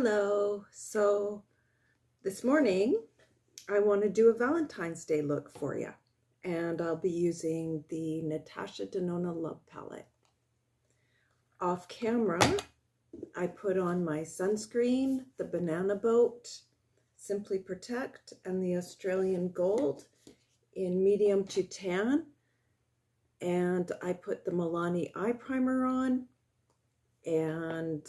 Hello. So this morning I want to do a Valentine's Day look for you, and I'll be using the Natasha Denona Love Palette. Off camera, I put on my sunscreen, the Banana Boat, Simply Protect, and the Australian Gold in medium to tan, and I put the Milani eye primer on, and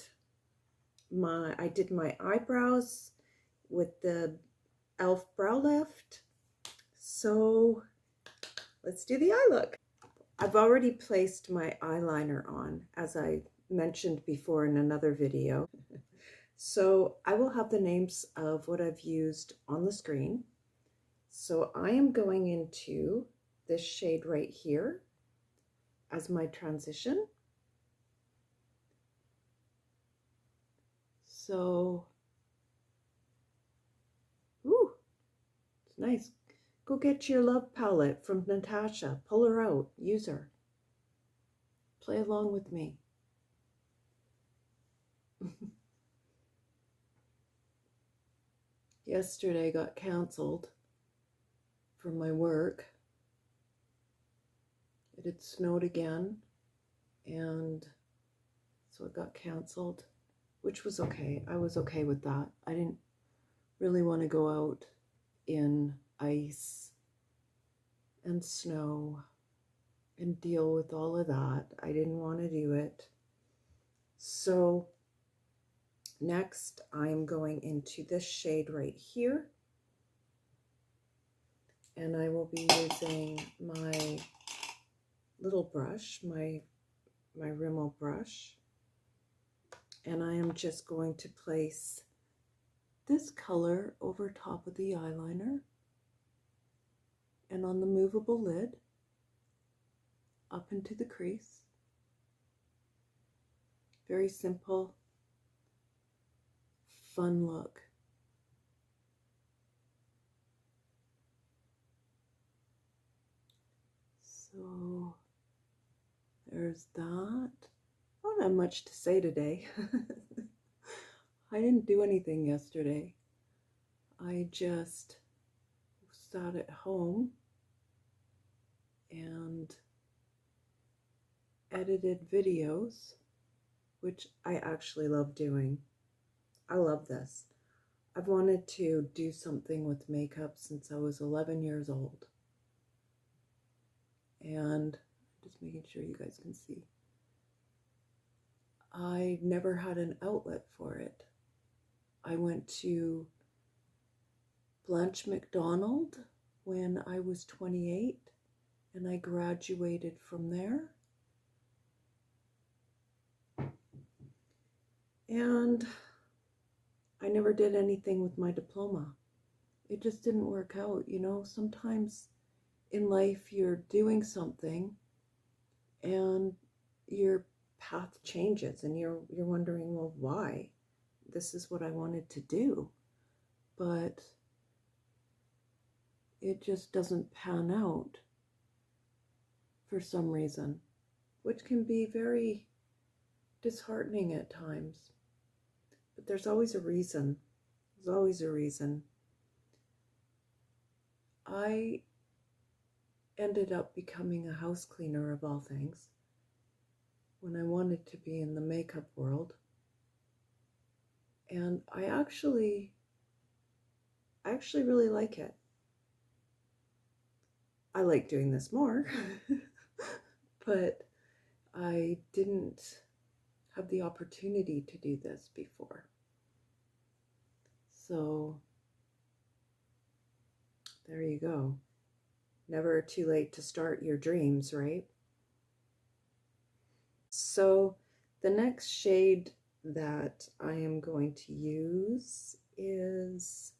I did my eyebrows with the e.l.f. brow lift. So let's do the eye look. I've already placed my eyeliner on, as I mentioned before in another video. So I will have the names of what I've used on the screen. So I am going into this shade right here as my transition. So, ooh, it's nice. Go get your love palette from Natasha. Pull her out. Use her. Play along with me. Yesterday got canceled from my work. It had snowed again, and so it got canceled, which was okay. I was okay with that. I didn't really want to go out in ice and snow and deal with all of that. I didn't want to do it. So next I'm going into this shade right here, and I will be using my little brush, my Rimmel brush, and I am just going to place this color over top of the eyeliner and on the movable lid up into the crease. Very simple, fun look. So there's that. I don't have much to say today. I didn't do anything yesterday. I just sat at home and edited videos, which I actually love doing. I love this. I've wanted to do something with makeup since I was 11 years old. And just making sure you guys can see. I never had an outlet for it. I went to Blanche McDonald when I was 28, and I graduated from there. And I never did anything with my diploma. It just didn't work out, you know. Sometimes in life you're doing something and your path changes and you're wondering, well, why? This is what I wanted to do, but it just doesn't pan out for some reason, which can be very disheartening at times. But there's always a reason. There's always a reason. I ended up becoming a house cleaner of all things when I wanted to be in the makeup world. And I actually really like it. I like doing this more, but I didn't have the opportunity to do this before. So there you go. Never too late to start your dreams, right? So the next shade that I am going to use is,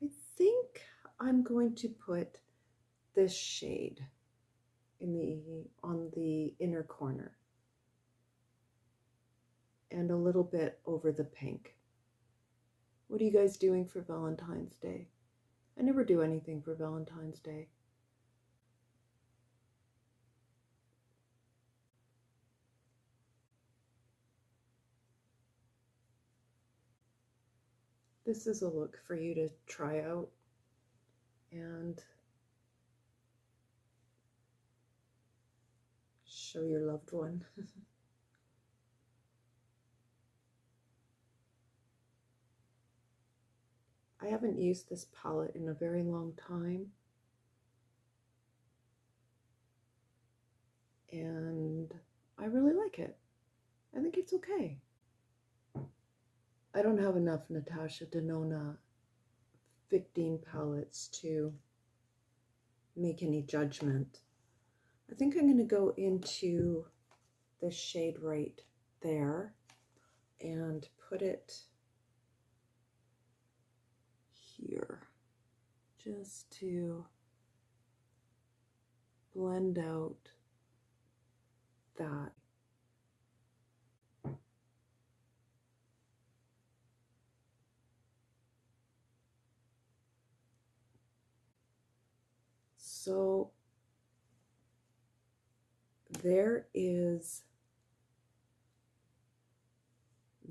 I think I'm going to put this shade on the inner corner and a little bit over the pink. What are you guys doing for Valentine's Day? I never do anything for Valentine's Day. This is a look for you to try out and show your loved one. I haven't used this palette in a very long time, and I really like it. I think it's okay. I don't have enough Natasha Denona 15 palettes to make any judgment. I think I'm going to go into the shade right there and put it here just to blend out that. So there is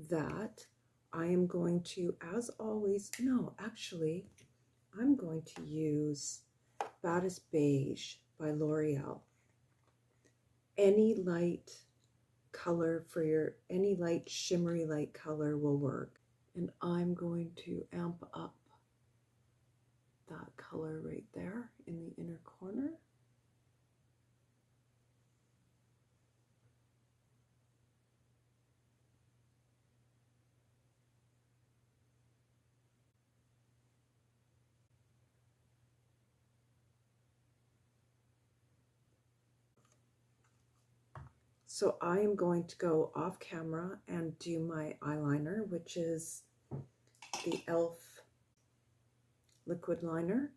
that. I am going to, as always, no, actually, I'm going to use Baddest Beige by L'Oreal. Any light color for your, any light shimmery light color will work. And I'm going to amp up that color right there in the inner corner. So I am going to go off camera and do my eyeliner, which is the e.l.f. liquid liner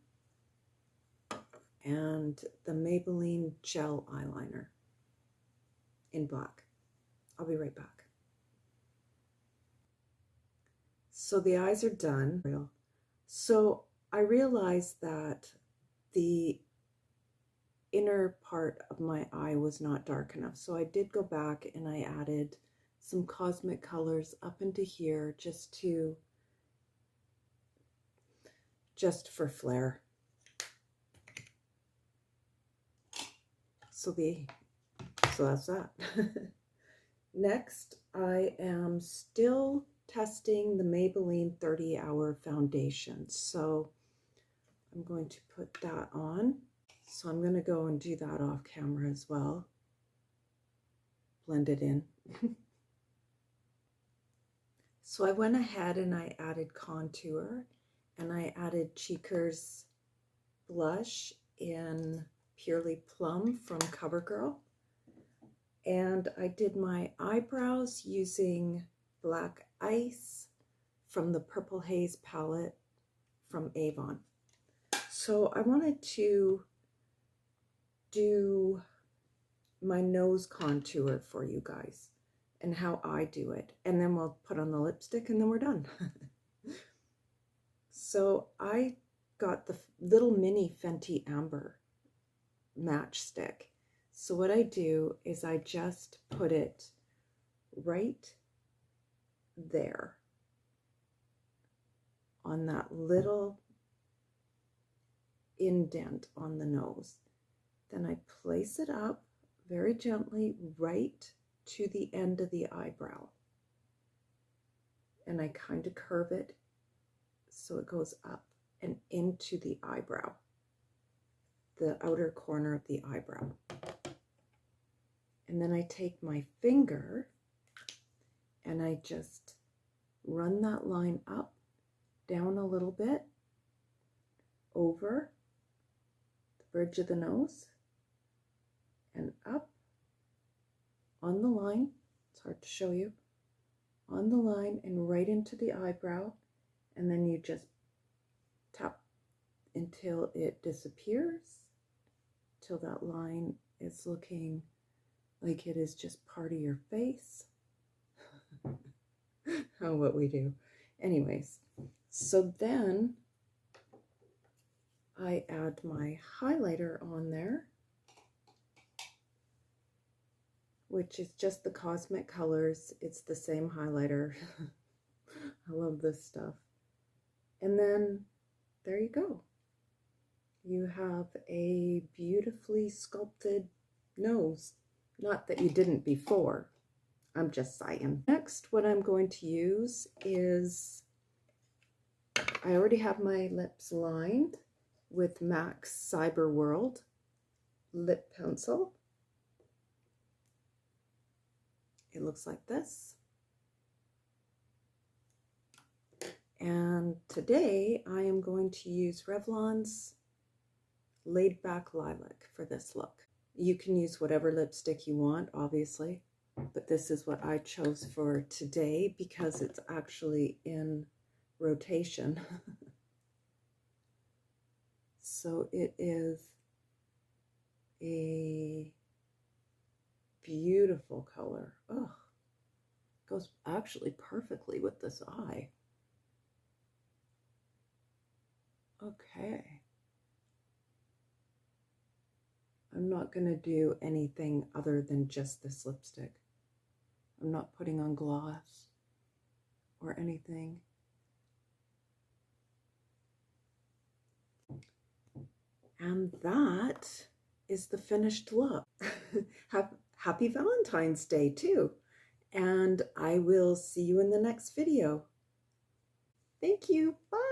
and the Maybelline gel eyeliner in black. I'll be right back. So the eyes are done. So I realized that the inner part of my eye was not dark enough. So I did go back and I added some Cosmic colors up into here just for flair. So that's that. Next, I am still testing the Maybelline 30-hour foundation. So I'm going to put that on. So I'm going to go and do that off camera as well. Blend it in. So I went ahead and I added contour and I added Cheekers blush in Purely Plum from CoverGirl. And I did my eyebrows using Black Ice from the Purple Haze palette from Avon. So I wanted to do my nose contour for you guys and how I do it. And then we'll put on the lipstick and then we're done. So I got the little mini Fenty Amber matchstick. So what I do is I just put it right there on that little indent on the nose. Then I place it up very gently right to the end of the eyebrow. And I kind of curve it so it goes up and into the eyebrow, the outer corner of the eyebrow. And then I take my finger and I just run that line up, down a little bit, over the bridge of the nose, and up on the line. It's hard to show you. On the line and right into the eyebrow, and then you just tap until it disappears, till that line is looking like it is just part of your face. Oh, what we do. Anyways, so then I add my highlighter on there, which is just the Cosmic Colors. It's the same highlighter. I love this stuff. And then there you go. You have a beautifully sculpted nose. Not that you didn't before. I'm just saying. Next, what I'm going to use is, I already have my lips lined with MAC's Cyber World lip pencil. It looks like this. And today I am going to use Revlon's Laid Back Lilac for this look. You can use whatever lipstick you want, obviously, but this is what I chose for today because it's actually in rotation. So it is a beautiful color. Oh, goes actually perfectly with this eye. Okay. I'm not going to do anything other than just this lipstick. I'm not putting on gloss or anything. And that is the finished look. Happy Valentine's Day too. And I will see you in the next video. Thank you. Bye.